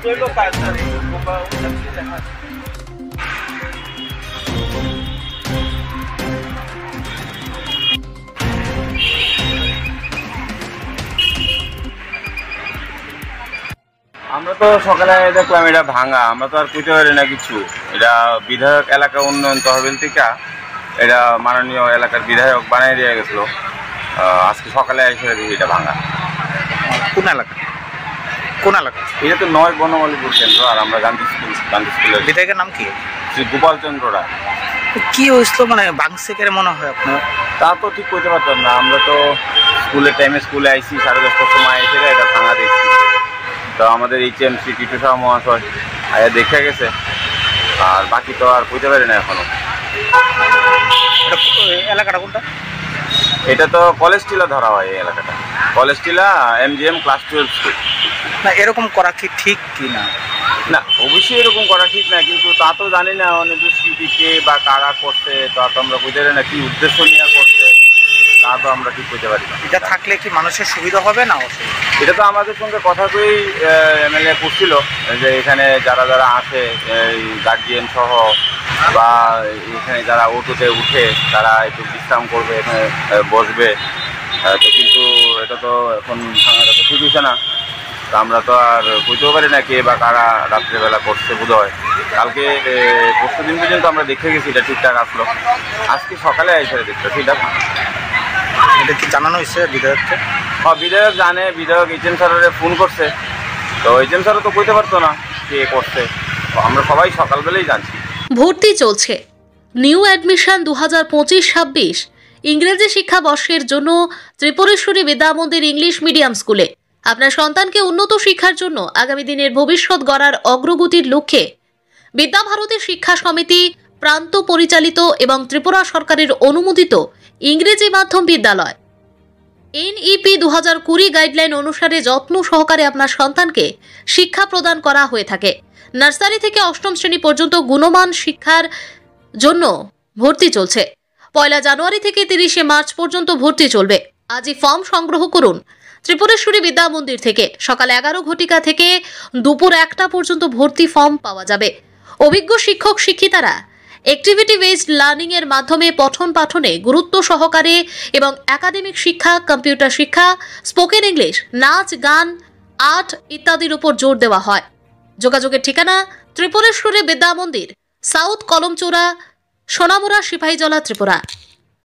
আমরা তো সকালে দেখলাম এটা ভাঙা, আমরা তো আর বুঝতে পারি না কিছু। এটা বিধায়ক এলাকা উন্নয়ন তহবিল থেকে এটা মাননীয় এলাকার বিধায়ক বানিয়ে দিয়ে গেছিল। আজকে সকালে এসে দেখি এটা ভাঙা। কোন এলাকা? কোন এলাকা? এটা তো ৯ বনমালীপুর কেন্দ্র। আর আমরা গান্ধী স্কুলের বিধায়কের নাম কি? শ্রী গোপাল চন্দ্র রায়। কি হয়েছিল মানে ভাঙছে কেন মনে হয় আপনার? তা তো ঠিক করতে পারতাম না। আমরা তো স্কুলের টাইমে স্কুলে আইসি 10:30টার সময় এসে এটা ভাঙা দেখছি। তো আমাদের HMC টিটু শাহ মহাশয় দেখে গেছে, আর বাকি তো আর বুঝতে পারি না এখনো। এলাকাটা কোনটা? এটা তো কলেজ টিলা ধরা হয়। এই এলাকাটা কলেজ টিলা MGM ক্লাস 12 স্কুল। না এরকম করা কি ঠিক কি না? না অবশ্যই এরকম করা ঠিক না, কিন্তু তা তো জানি না অনির্দিষ্টকে বা কারা করছে, তা তো আমরা বুঝতে পারি না কি উদ্দেশ্য নিয়ে করছে, তা তো আমরা ঠিক বুঝতে পারি না। এটা থাকলে কি মানুষের সুবিধা হবে না অসুবিধা? এটা তো আমাদের সঙ্গে কথা কই MLA করছিল যে এখানে যারা যারা আসে গার্জিয়ান সহ বা এখানে যারা অটোতে উঠে তারা একটু বিশ্রাম করবে, এখানে বসবে। তো কিন্তু এটা তো এখন ভাঙাটা তো ঠিক হচ্ছে না। তো আমরা তো আর বুঝতেও পারি না কে বা কারা রাত্রেবেলা করছে। বোধ হয় কালকে পরশু দিন পর্যন্ত আমরা দেখে গেছি এটা ঠিকঠাক আসলো। আজকে সকালে এসে দেখতেছি এটা ভাঙা। এটা কি জানানো হয়েছে বিধায়ককে? হ্যাঁ বিধায়ক জানে। বিধায়ক HM স্যারের ফোন করছে, তো HM স্যারও তো কইতে পারতো না কে করছে। তো আমরা সবাই সকালবেলাই জানছি। ভর্তি চলছে নিউ অ্যাডমিশন 2025-26 ইংরেজি শিক্ষাবর্ষের জন্য ত্রিপুরেশ্বরী বিদ্যা মন্দির ইংলিশ মিডিয়াম স্কুলে আপনার সন্তানকে উন্নত শিক্ষার জন্য আগামী দিনের ভবিষ্যৎ গড়ার অগ্রগতির লক্ষ্যে বিদ্যাভারতী শিক্ষা সমিতি প্রান্ত পরিচালিত এবং ত্রিপুরা সরকারের অনুমোদিত ইংরেজি মাধ্যম বিদ্যালয় NEP 2020 গাইডলাইন অনুসারে যত্ন সহকারে আপনার সন্তানকে শিক্ষা প্রদান করা হয়ে থাকে। নার্সারি থেকে 8ম শ্রেণী পর্যন্ত গুণমান শিক্ষার জন্য ভর্তি চলছে। 1 জানুয়ারি থেকে 30 মার্চ পর্যন্ত ভর্তি চলবে। আজই ফর্ম সংগ্রহ করুন ত্রিপুরেশ্বরী বিদ্যা মন্দির থেকে। সকাল 11 ঘটিকা থেকে দুপুর 1টা পর্যন্ত ভর্তি ফর্ম পাওয়া যাবে। অভিজ্ঞ শিক্ষক শিক্ষিকারা অ্যাক্টিভিটি বেসড লার্নিং এর মাধ্যমে পঠন পাঠনে গুরুত্ব সহকারে এবং একাডেমিক শিক্ষা, কম্পিউটার শিক্ষা, স্পোকেন ইংলিশ, নাচ, গান, আর্ট ইত্যাদির উপর জোর দেওয়া হয়। যোগাযোগের ঠিকানা ত্রিপুরেশ্বরী বিদ্যা মন্দির, সাউথ কলমচৌড়া, সোনামুড়া, সিপাহীজলা, ত্রিপুরা।